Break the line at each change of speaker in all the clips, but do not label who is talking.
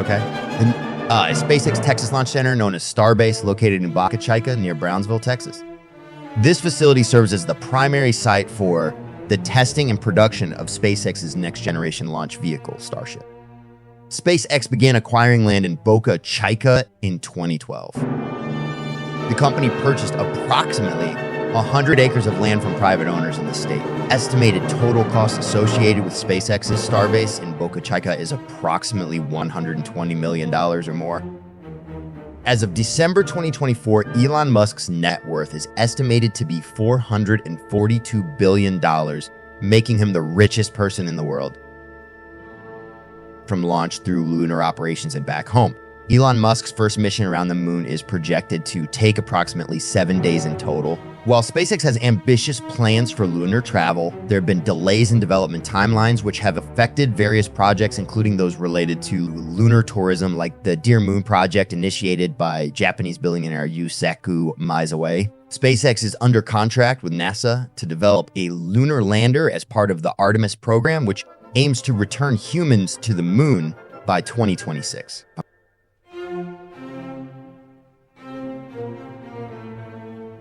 Okay. And a SpaceX Texas Launch Center known as Starbase, located in Boca Chica near Brownsville, Texas. This facility serves as the primary site for the testing and production of SpaceX's next-generation launch vehicle, Starship. SpaceX began acquiring land in Boca Chica in 2012. The company purchased approximately 100 acres of land from private owners in the state. Estimated total cost associated with SpaceX's Starbase in Boca Chica is approximately $120 million or more. As of December 2024, Elon Musk's net worth is estimated to be $442 billion, making him the richest person in the world. From launch through lunar operations and back home. Elon Musk's first mission around the moon is projected to take approximately 7 days in total. While SpaceX has ambitious plans for lunar travel, there have been delays in development timelines which have affected various projects, including those related to lunar tourism, like the Dear Moon project initiated by Japanese billionaire Yusaku Maezawa. SpaceX is under contract with NASA to develop a lunar lander as part of the Artemis program, which aims to return humans to the moon by 2026.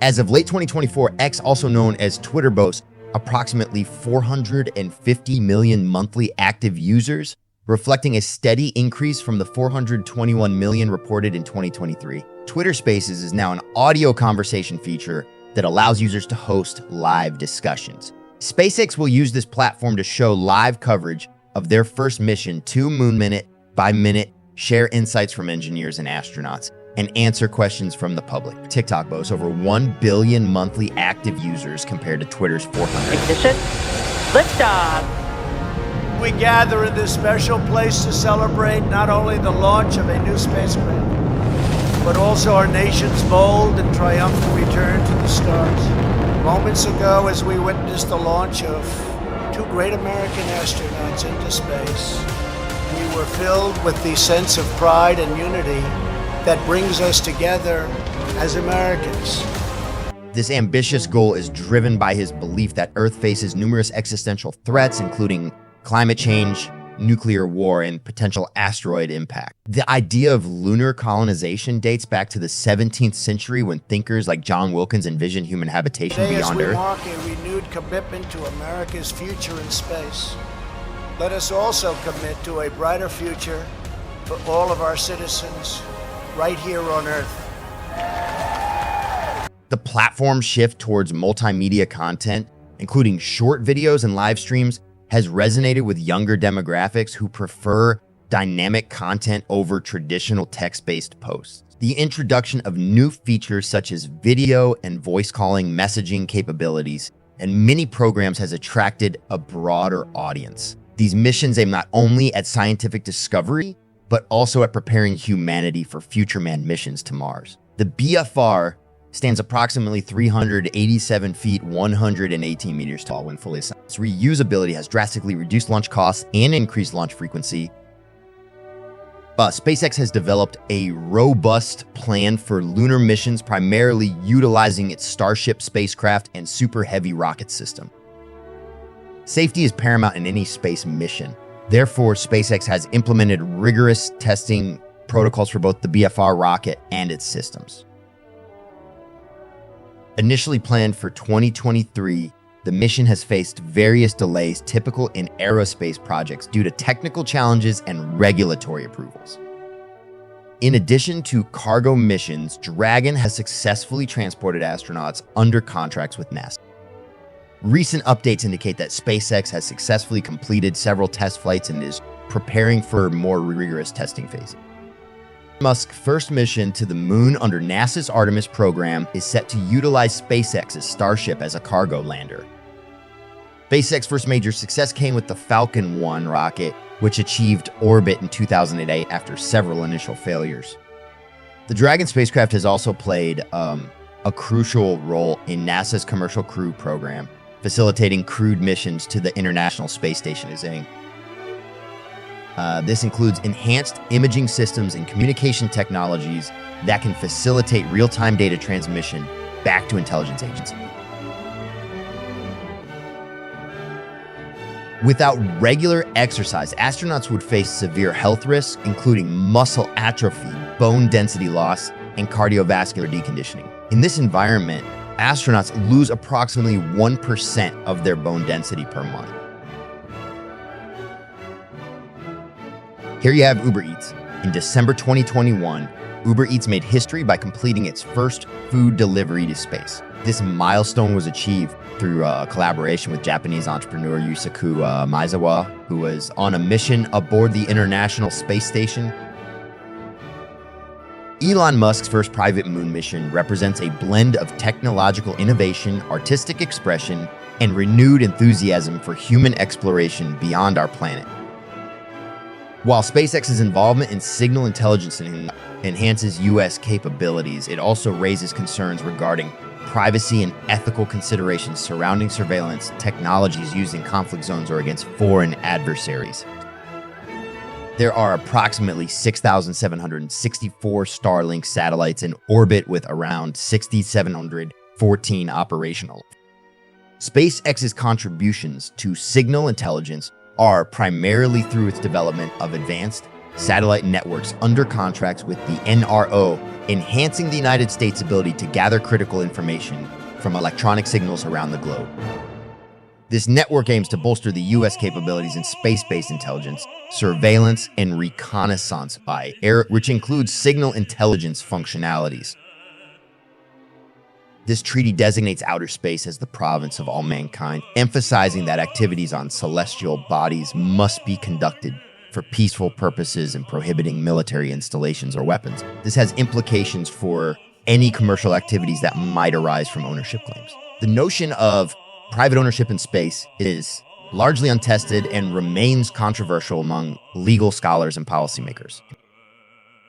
As of late 2024, X, also known as Twitter, boasts approximately 450 million monthly active users, reflecting a steady increase from the 421 million reported in 2023. Twitter Spaces is now an audio conversation feature that allows users to host live discussions. SpaceX will use this platform to show live coverage of their first mission 2 Moon minute by minute, share insights from engineers and astronauts, and answer questions from the public. TikTok boasts over 1 billion monthly active users compared to Twitter's 400.
Ignition. Liftoff.
We gather in this special place to celebrate not only the launch of a new spacecraft, but also our nation's bold and triumphant return to the stars. Moments ago, as we witnessed the launch of 2 great American astronauts into space, we were filled with the sense of pride and unity that brings us together as Americans.
This ambitious goal is driven by his belief that Earth faces numerous existential threats, including climate change, nuclear war, and potential asteroid impact. The idea of lunar colonization dates back to the 17th century when thinkers like John Wilkins envisioned human habitation
Today,
beyond
as we
Earth.
mark a renewed commitment to America's future in space, let us also commit to a brighter future for all of our citizens right here on Earth.
The platform shift towards multimedia content, including short videos and live streams, has resonated with younger demographics who prefer dynamic content over traditional text-based posts. The introduction of new features such as video and voice calling messaging capabilities and mini programs has attracted a broader audience. These missions aim not only at scientific discovery, but also at preparing humanity for future manned missions to Mars. The BFR stands approximately 387 feet, 118 meters tall when fully assembled. Its reusability has drastically reduced launch costs and increased launch frequency. SpaceX has developed a robust plan for lunar missions, primarily utilizing its Starship spacecraft and Super Heavy rocket system. Safety is paramount in any space mission. Therefore, SpaceX has implemented rigorous testing protocols for both the BFR rocket and its systems. Initially planned for 2023, the mission has faced various delays typical in aerospace projects due to technical challenges and regulatory approvals. In addition to cargo missions, Dragon has successfully transported astronauts under contracts with NASA. Recent updates indicate that SpaceX has successfully completed several test flights and is preparing for more rigorous testing phases. Musk's first mission to the moon under NASA's Artemis program is set to utilize SpaceX's Starship as a cargo lander. SpaceX's first major success came with the Falcon 1 rocket, which achieved orbit in 2008 after several initial failures. The Dragon spacecraft has also played a crucial role in NASA's Commercial Crew program, facilitating crewed missions to the International Space Station, is saying. This includes enhanced imaging systems and communication technologies that can facilitate real-time data transmission back to intelligence agencies. Without regular exercise, astronauts would face severe health risks, including muscle atrophy, bone density loss, and cardiovascular deconditioning. In this environment, astronauts lose approximately 1% of their bone density per month. Here you have Uber Eats. In December 2021, Uber Eats made history by completing its first food delivery to space. This milestone was achieved through a collaboration with Japanese entrepreneur Yusaku Maezawa, who was on a mission aboard the International Space Station. Elon Musk's first private moon mission represents a blend of technological innovation, artistic expression, and renewed enthusiasm for human exploration beyond our planet. While SpaceX's involvement in signal intelligence enhances U.S. capabilities, it also raises concerns regarding privacy and ethical considerations surrounding surveillance technologies used in conflict zones or against foreign adversaries. There are approximately 6,764 Starlink satellites in orbit with around 6,714 operational. SpaceX's contributions to signal intelligence are primarily through its development of advanced satellite networks under contracts with the NRO, enhancing the United States' ability to gather critical information from electronic signals around the globe. This network aims to bolster the U.S. capabilities in space-based intelligence, surveillance, and reconnaissance by air, which includes signal intelligence functionalities. This treaty designates outer space as the province of all mankind, emphasizing that activities on celestial bodies must be conducted for peaceful purposes and prohibiting military installations or weapons. This has implications for any commercial activities that might arise from ownership claims. The notion of private ownership in space is largely untested and remains controversial among legal scholars and policymakers.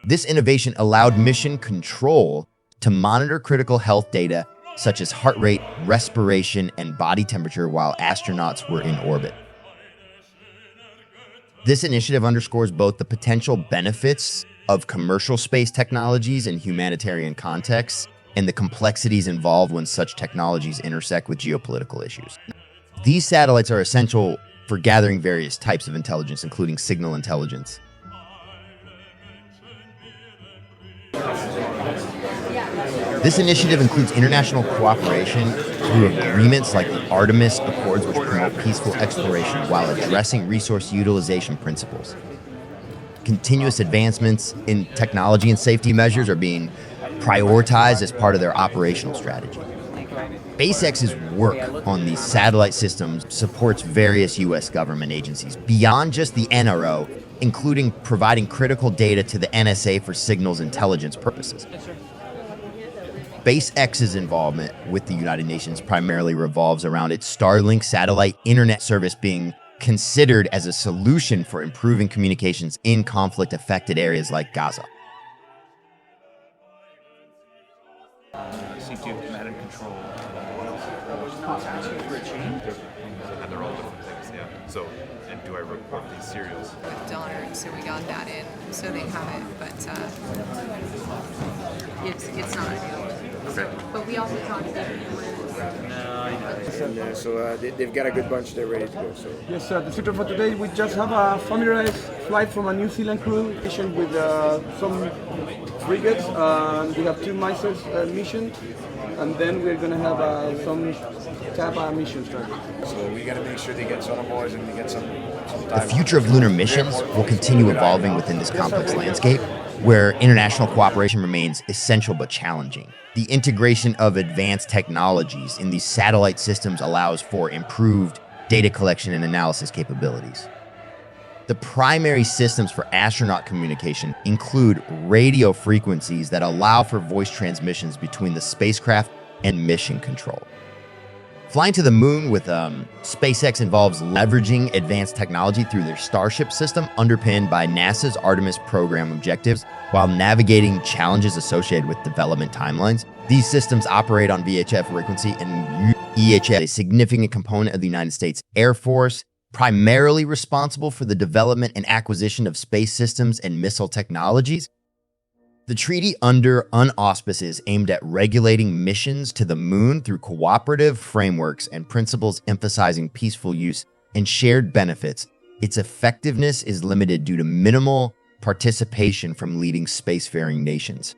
This innovation allowed mission control to monitor critical health data such as heart rate, respiration, and body temperature while astronauts were in orbit. This initiative underscores both the potential benefits of commercial space technologies in humanitarian contexts and the complexities involved when such technologies intersect with geopolitical issues. These satellites are essential for gathering various types of intelligence, including signal intelligence. This initiative includes international cooperation through agreements like the Artemis Accords, which promote peaceful exploration while addressing resource utilization principles. Continuous advancements in technology and safety measures are being prioritized as part of their operational strategy. SpaceX's work on these satellite systems supports various U.S. government agencies beyond just the NRO, including providing critical data to the NSA for signals intelligence purposes. SpaceX's involvement with the United Nations primarily revolves around its Starlink satellite internet service being considered as a solution for improving communications in conflict-affected areas like Gaza.
C2 command and control. And they're all different things, yeah. So, and do I report these serials?
With donors, so we got that in, so they have it, but it's not ideal.
Okay.
But we also talked about it.
And so they've got a good bunch there ready to go. So
Yes, the future for today, we just have a familiarized flight from a New Zealand crew mission with some frigates. We have two missions mission, and then we're going to have some TAPA mission started.
So we got to make sure they get sonar boys and they get some
The
time.
future of lunar missions will continue evolving within this complex landscape, where international cooperation remains essential but challenging. The integration of advanced technologies in these satellite systems allows for improved data collection and analysis capabilities. The primary systems for astronaut communication include radio frequencies that allow for voice transmissions between the spacecraft and mission control. Flying to the moon with SpaceX involves leveraging advanced technology through their Starship system, underpinned by NASA's Artemis program objectives, while navigating challenges associated with development timelines. These systems operate on VHF frequency and EHF, a significant component of the United States Air Force, primarily responsible for the development and acquisition of space systems and missile technologies. The treaty under auspices aimed at regulating missions to the moon through cooperative frameworks and principles emphasizing peaceful use and shared benefits, its effectiveness is limited due to minimal participation from leading spacefaring nations.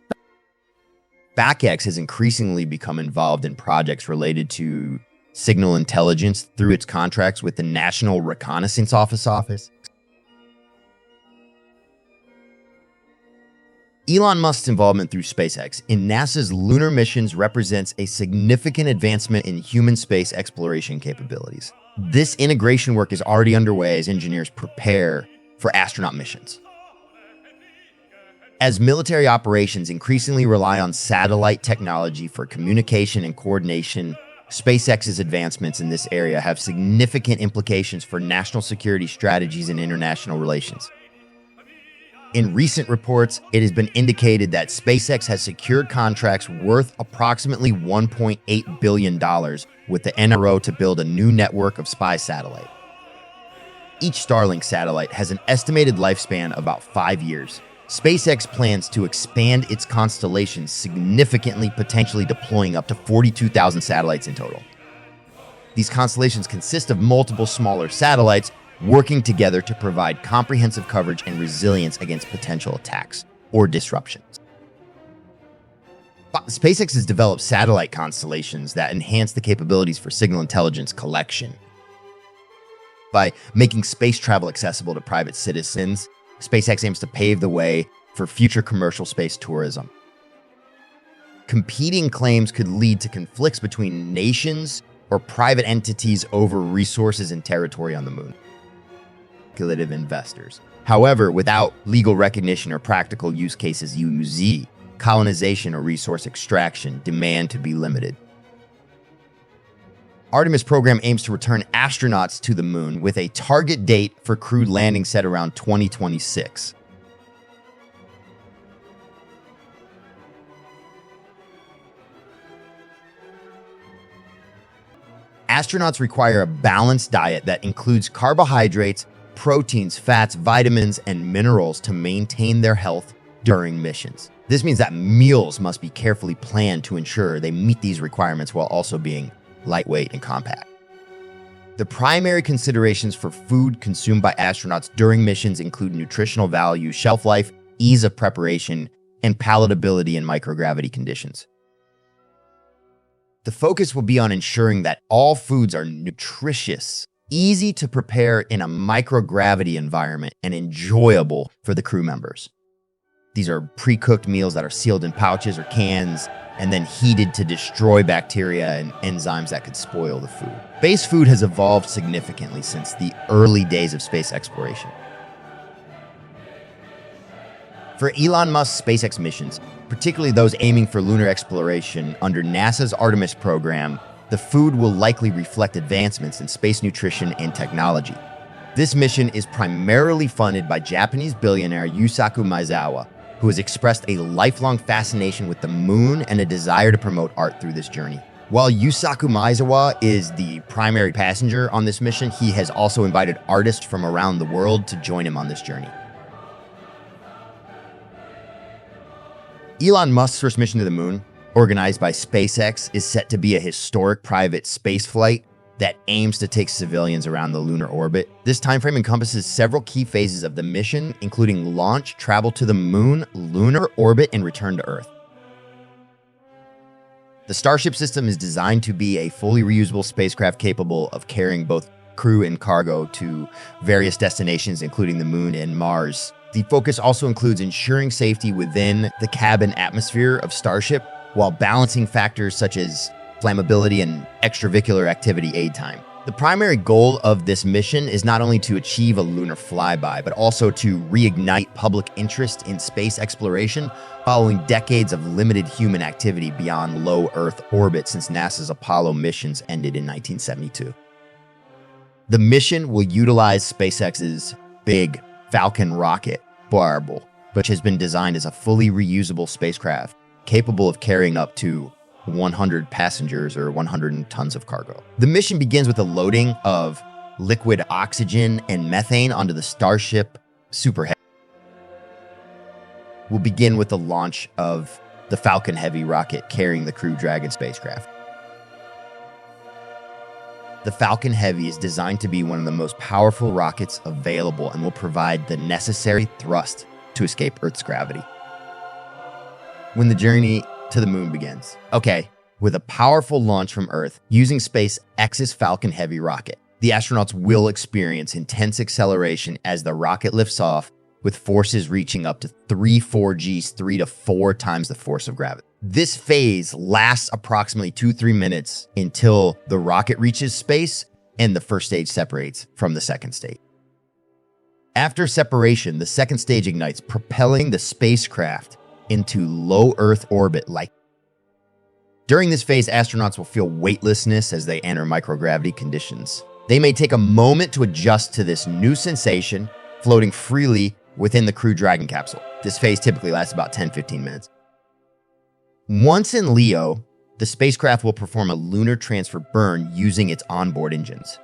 SpaceX has increasingly become involved in projects related to signal intelligence through its contracts with the National Reconnaissance Office. Elon Musk's involvement through SpaceX in NASA's lunar missions represents a significant advancement in human space exploration capabilities. This integration work is already underway as engineers prepare for astronaut missions. As military operations increasingly rely on satellite technology for communication and coordination, SpaceX's advancements in this area have significant implications for national security strategies and international relations. In recent reports, it has been indicated that SpaceX has secured contracts worth approximately $1.8 billion with the NRO to build a new network of spy satellites. Each Starlink satellite has an estimated lifespan of about 5 years. SpaceX plans to expand its constellation significantly, potentially deploying up to 42,000 satellites in total. These constellations consist of multiple smaller satellites working together to provide comprehensive coverage and resilience against potential attacks or disruptions. SpaceX has developed satellite constellations that enhance the capabilities for signal intelligence collection. By making space travel accessible to private citizens, SpaceX aims to pave the way for future commercial space tourism. Competing claims could lead to conflicts between nations or private entities over resources and territory on the moon. Speculative investors. However, without legal recognition or practical use cases, colonization or resource extraction demand to be limited. Artemis program aims to return astronauts to the moon with a target date for crewed landing set around 2026. Astronauts require a balanced diet that includes carbohydrates, proteins, fats, vitamins, and minerals to maintain their health during missions. This means that meals must be carefully planned to ensure they meet these requirements while also being lightweight and compact. The primary considerations for food consumed by astronauts during missions include nutritional value, shelf life, ease of preparation, and palatability in microgravity conditions. The focus will be on ensuring that all foods are nutritious, easy to prepare in a microgravity environment, and enjoyable for the crew members. These are pre-cooked meals that are sealed in pouches or cans and then heated to destroy bacteria and enzymes that could spoil the food. Space food has evolved significantly since the early days of space exploration. For Elon Musk's SpaceX missions, particularly those aiming for lunar exploration under NASA's Artemis program, the food will likely reflect advancements in space nutrition and technology. This mission is primarily funded by Japanese billionaire Yusaku Maezawa, who has expressed a lifelong fascination with the moon and a desire to promote art through this journey. While Yusaku Maezawa is the primary passenger on this mission, he has also invited artists from around the world to join him on this journey. Elon Musk's first mission to the moon, organized by SpaceX, is set to be a historic private space flight that aims to take civilians around the lunar orbit. This timeframe encompasses several key phases of the mission, including launch, travel to the moon, lunar orbit, and return to Earth. The Starship system is designed to be a fully reusable spacecraft capable of carrying both crew and cargo to various destinations, including the moon and Mars. The focus also includes ensuring safety within the cabin atmosphere of Starship, while balancing factors such as flammability and extravehicular activity aid time. The primary goal of this mission is not only to achieve a lunar flyby, but also to reignite public interest in space exploration following decades of limited human activity beyond low Earth orbit since NASA's Apollo missions ended in 1972. The mission will utilize SpaceX's big Falcon rocket, which has been designed as a fully reusable spacecraft capable of carrying up to 100 passengers or 100 tons of cargo. The mission begins with the loading of liquid oxygen and methane onto the Starship Super Heavy. We'll begin with the launch of the Falcon Heavy rocket carrying the Crew Dragon spacecraft. The Falcon Heavy is designed to be one of the most powerful rockets available and will provide the necessary thrust to escape Earth's gravity when the journey to the moon begins. Okay, with a powerful launch from Earth using SpaceX's Falcon Heavy rocket, the astronauts will experience intense acceleration as the rocket lifts off, with forces reaching up to 3 to 4 times the force of gravity. This phase lasts approximately 2-3 minutes until the rocket reaches space and the first stage separates from the second stage. After separation, the second stage ignites, propelling the spacecraft into low Earth orbit. During this phase, astronauts will feel weightlessness as they enter microgravity conditions. They may take a moment to adjust to this new sensation, floating freely within the Crew Dragon capsule. This phase typically lasts about 10-15 minutes. Once in LEO, the spacecraft will perform a lunar transfer burn using its onboard engines.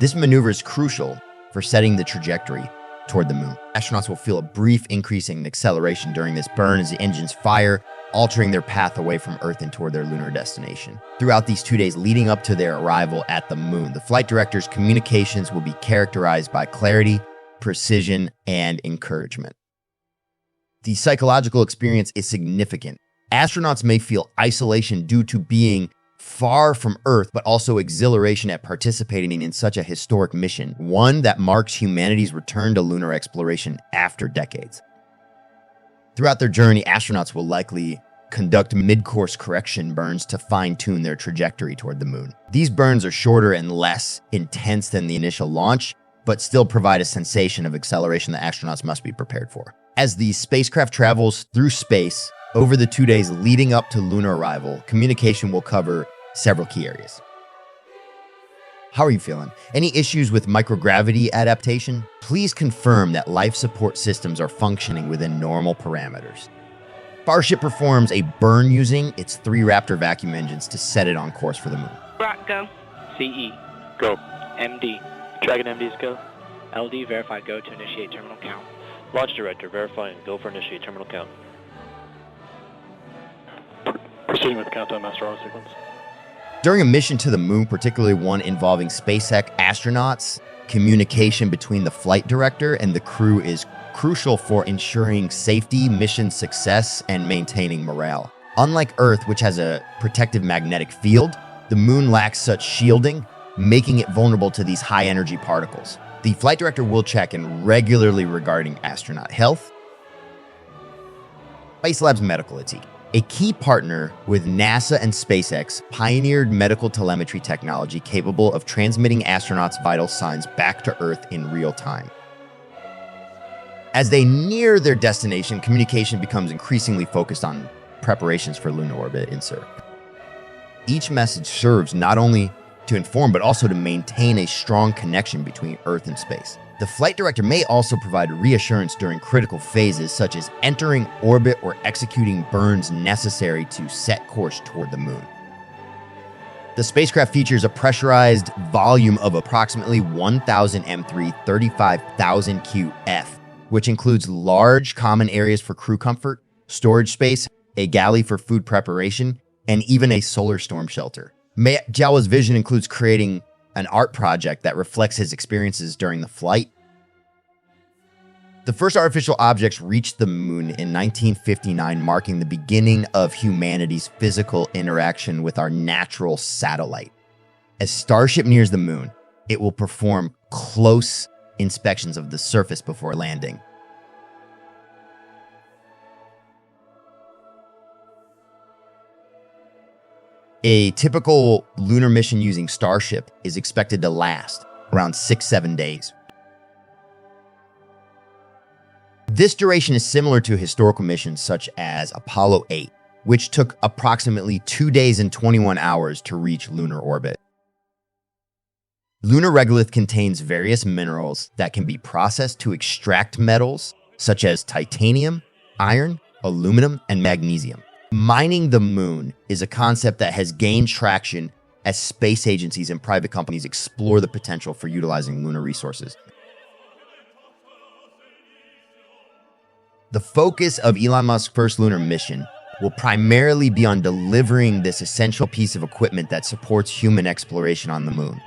This maneuver is crucial for setting the trajectory toward the moon. Astronauts will feel a brief increase in acceleration during this burn as the engines fire, altering their path away from Earth and toward their lunar destination. Throughout these 2 days leading up to their arrival at the moon, the flight director's communications will be characterized by clarity, precision, and encouragement. The psychological experience is significant. Astronauts may feel isolation due to being far from Earth, but also exhilaration at participating in such a historic mission, one that marks humanity's return to lunar exploration after decades. Throughout their journey, astronauts will likely conduct mid-course correction burns to fine-tune their trajectory toward the moon. These burns are shorter and less intense than the initial launch, but still provide a sensation of acceleration that astronauts must be prepared for. As the spacecraft travels through space over the 2 days leading up to lunar arrival, communication will cover several key areas. How are you feeling? Any issues with microgravity adaptation? Please confirm that life support systems are functioning within normal parameters. Starship performs a burn using its 3 Raptor vacuum engines to set it on course for the moon.
Rock, go.
CE.
Go.
MD.
Dragon MD's go.
LD, verify go to initiate terminal count.
Launch director, verifying go for initiate terminal count.
Proceeding with countdown master auto sequence.
During a mission to the moon, particularly one involving SpaceX astronauts, communication between the flight director and the crew is crucial for ensuring safety, mission success, and maintaining morale. Unlike Earth, which has a protective magnetic field, the moon lacks such shielding, making it vulnerable to these high-energy particles. The flight director will check in regularly regarding astronaut health. Spacelab's medical éthique. A key partner with NASA and SpaceX pioneered medical telemetry technology capable of transmitting astronauts' vital signs back to Earth in real time. As they near their destination, communication becomes increasingly focused on preparations for lunar orbit insert. Each message serves not only to inform, but also to maintain a strong connection between Earth and space. The flight director may also provide reassurance during critical phases, such as entering orbit or executing burns necessary to set course toward the moon. The spacecraft features a pressurized volume of approximately 1,000 M3, 35,000 QF, which includes large common areas for crew comfort, storage space, a galley for food preparation, and even a solar storm shelter. Jawa's vision includes creating an art project that reflects his experiences during the flight. The first artificial objects reached the moon in 1959, marking the beginning of humanity's physical interaction with our natural satellite. As Starship nears the moon, it will perform close inspections of the surface before landing. A typical lunar mission using Starship is expected to last around 6-7 days. This duration is similar to historical missions such as Apollo 8, which took approximately 2 days and 21 hours to reach lunar orbit. Lunar regolith contains various minerals that can be processed to extract metals such as titanium, iron, aluminum, and magnesium. Mining the moon is a concept that has gained traction as space agencies and private companies explore the potential for utilizing lunar resources. The focus of Elon Musk's first lunar mission will primarily be on delivering this essential piece of equipment that supports human exploration on the moon.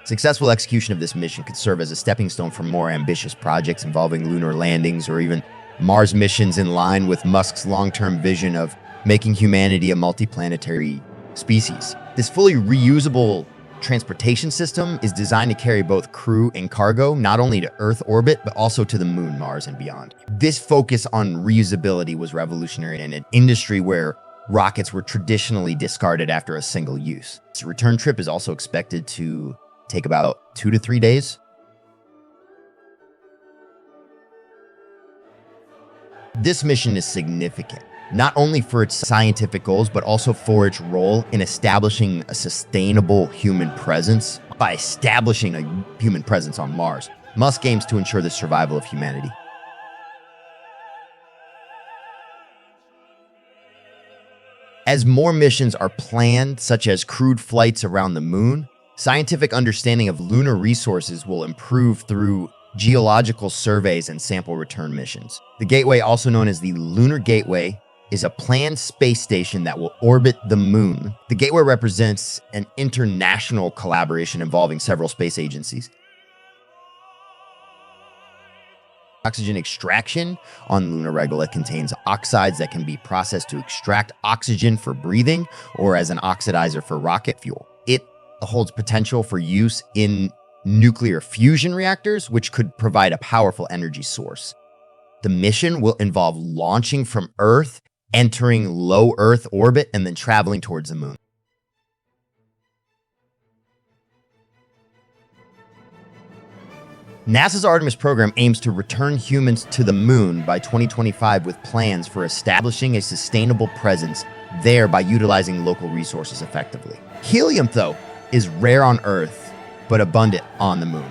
Successful execution of this mission could serve as a stepping stone for more ambitious projects involving lunar landings or even Mars missions in line with Musk's long-term vision of making humanity a multiplanetary species. This fully reusable transportation system is designed to carry both crew and cargo, not only to Earth orbit, but also to the moon, Mars, and beyond. This focus on reusability was revolutionary in an industry where rockets were traditionally discarded after a single use. This return trip is also expected to take about 2 to 3 days. This mission is significant, not only for its scientific goals, but also for its role in establishing a sustainable human presence. By establishing a human presence on Mars, Musk aims to ensure the survival of humanity. As more missions are planned, such as crewed flights around the moon, scientific understanding of lunar resources will improve through geological surveys and sample return missions. The Gateway, also known as the Lunar Gateway, is a planned space station that will orbit the moon. The Gateway represents an international collaboration involving several space agencies. Oxygen extraction on lunar regolith contains oxides that can be processed to extract oxygen for breathing or as an oxidizer for rocket fuel. It holds potential for use in nuclear fusion reactors, which could provide a powerful energy source. The mission will involve launching from Earth, entering low Earth orbit, and then traveling towards the moon. NASA's Artemis program aims to return humans to the moon by 2025 with plans for establishing a sustainable presence there by utilizing local resources effectively. Helium, though, is rare on Earth, but abundant on the moon.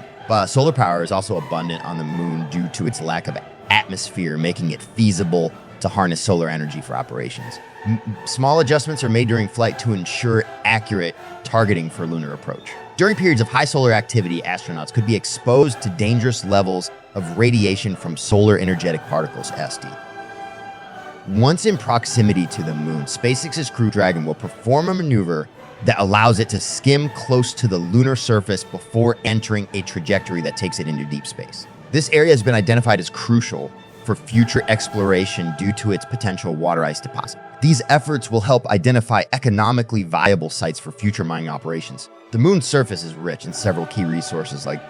Solar power is also abundant on the moon due to its lack of atmosphere, making it feasible to harness solar energy for operations. Small adjustments are made during flight to ensure accurate targeting for lunar approach. During periods of high solar activity, astronauts could be exposed to dangerous levels of radiation from solar energetic particles, SD. Once in proximity to the moon, SpaceX's Crew Dragon will perform a maneuver that allows it to skim close to the lunar surface before entering a trajectory that takes it into deep space. This area has been identified as crucial for future exploration due to its potential water ice deposit. These efforts will help identify economically viable sites for future mining operations. The moon's surface is rich in several key resources, like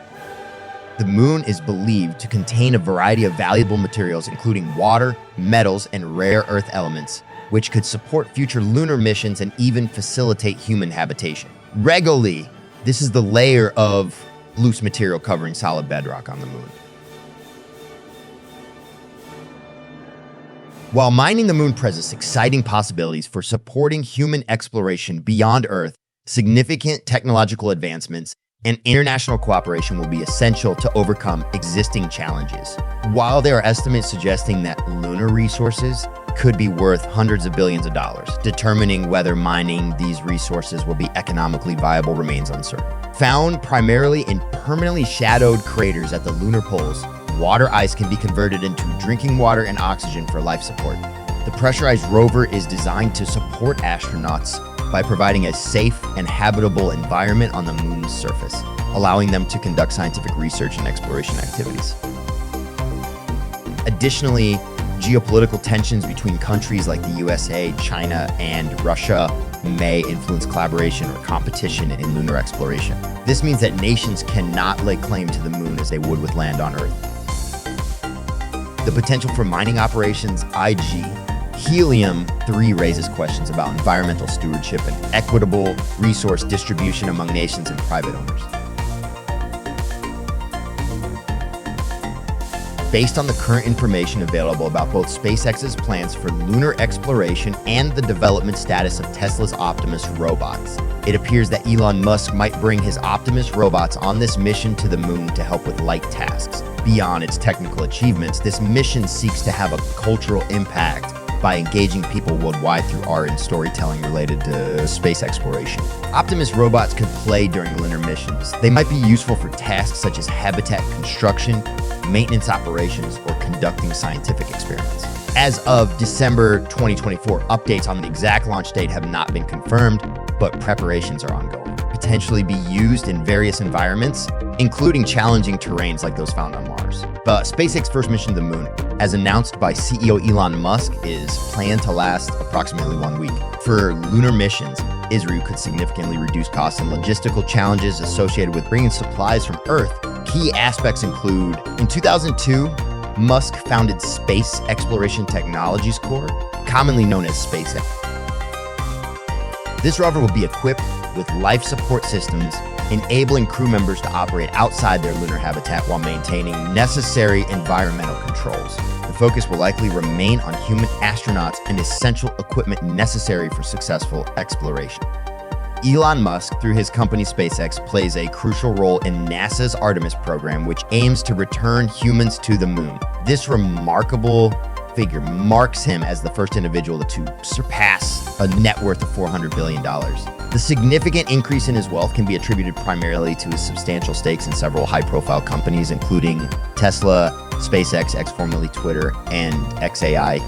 the moon is believed to contain a variety of valuable materials, including water, metals, and rare earth elements, which could support future lunar missions and even facilitate human habitation. Regolith, this is the layer of loose material covering solid bedrock on the moon. While mining the moon presents exciting possibilities for supporting human exploration beyond Earth, significant technological advancements and international cooperation will be essential to overcome existing challenges. While there are estimates suggesting that lunar resources could be worth hundreds of billions of dollars, determining whether mining these resources will be economically viable remains uncertain. Found primarily in permanently shadowed craters at the lunar poles, water ice can be converted into drinking water and oxygen for life support. The pressurized rover is designed to support astronauts by providing a safe and habitable environment on the moon's surface, allowing them to conduct scientific research and exploration activities. Additionally, geopolitical tensions between countries like the USA, China, and Russia may influence collaboration or competition in lunar exploration. This means that nations cannot lay claim to the moon as they would with land on Earth. The potential for mining operations, IG, Helium-3 raises questions about environmental stewardship and equitable resource distribution among nations and private owners. Based on the current information available about both SpaceX's plans for lunar exploration and the development status of Tesla's Optimus robots, it appears that Elon Musk might bring his Optimus robots on this mission to the moon to help with light tasks. Beyond its technical achievements, this mission seeks to have a cultural impact by engaging people worldwide through art and storytelling related to space exploration. Optimus robots could play during lunar missions. They might be useful for tasks such as habitat construction, maintenance operations, or conducting scientific experiments. As of December 2024, updates on the exact launch date have not been confirmed, but preparations are ongoing. Potentially be used in various environments, including challenging terrains like those found on Mars. But SpaceX's first mission to the moon, as announced by CEO Elon Musk, is planned to last approximately 1 week. For lunar missions, Israel could significantly reduce costs and logistical challenges associated with bringing supplies from Earth. Key aspects include, in 2002, Musk founded Space Exploration Technologies Corps, commonly known as SpaceX. This rover will be equipped with life support systems, enabling crew members to operate outside their lunar habitat while maintaining necessary environmental controls. The focus will likely remain on human astronauts and essential equipment necessary for successful exploration. Elon Musk, through his company SpaceX, plays a crucial role in NASA's Artemis program, which aims to return humans to the moon. This remarkable figure marks him as the first individual to surpass a net worth of $400 billion. The significant increase in his wealth can be attributed primarily to his substantial stakes in several high-profile companies, including Tesla, SpaceX, formerly Twitter, and XAI.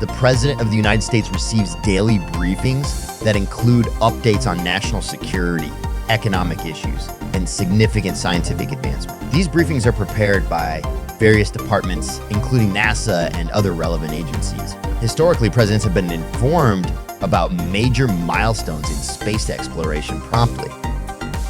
The President of the United States receives daily briefings that include updates on national security, economic issues, and significant scientific advancement. These briefings are prepared by various departments, including NASA and other relevant agencies. Historically, presidents have been informed about major milestones in space exploration promptly.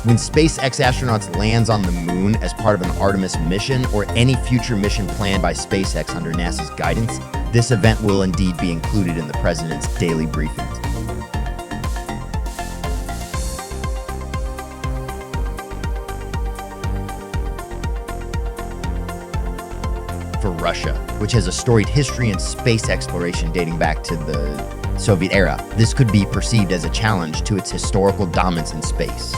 When SpaceX astronauts lands on the moon as part of an Artemis mission or any future mission planned by SpaceX under NASA's guidance, this event will indeed be included in the president's daily briefings. For Russia, which has a storied history in space exploration dating back to the Soviet era, this could be perceived as a challenge to its historical dominance in space.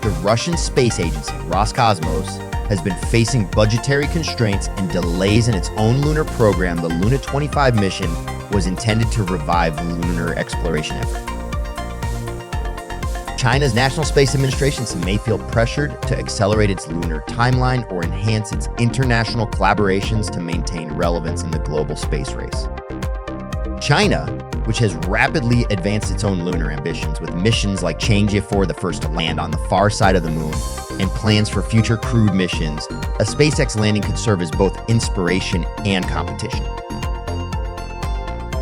The Russian space agency, Roscosmos, has been facing budgetary constraints and delays in its own lunar program. The Luna 25 mission was intended to revive the lunar exploration effort. China's National Space Administration may feel pressured to accelerate its lunar timeline or enhance its international collaborations to maintain relevance in the global space race. China, which has rapidly advanced its own lunar ambitions with missions like Chang'e 4, the first to land on the far side of the moon, and plans for future crewed missions, a SpaceX landing could serve as both inspiration and competition.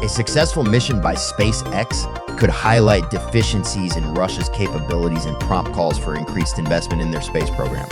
A successful mission by SpaceX could highlight deficiencies in Russia's capabilities and prompt calls for increased investment in their space program.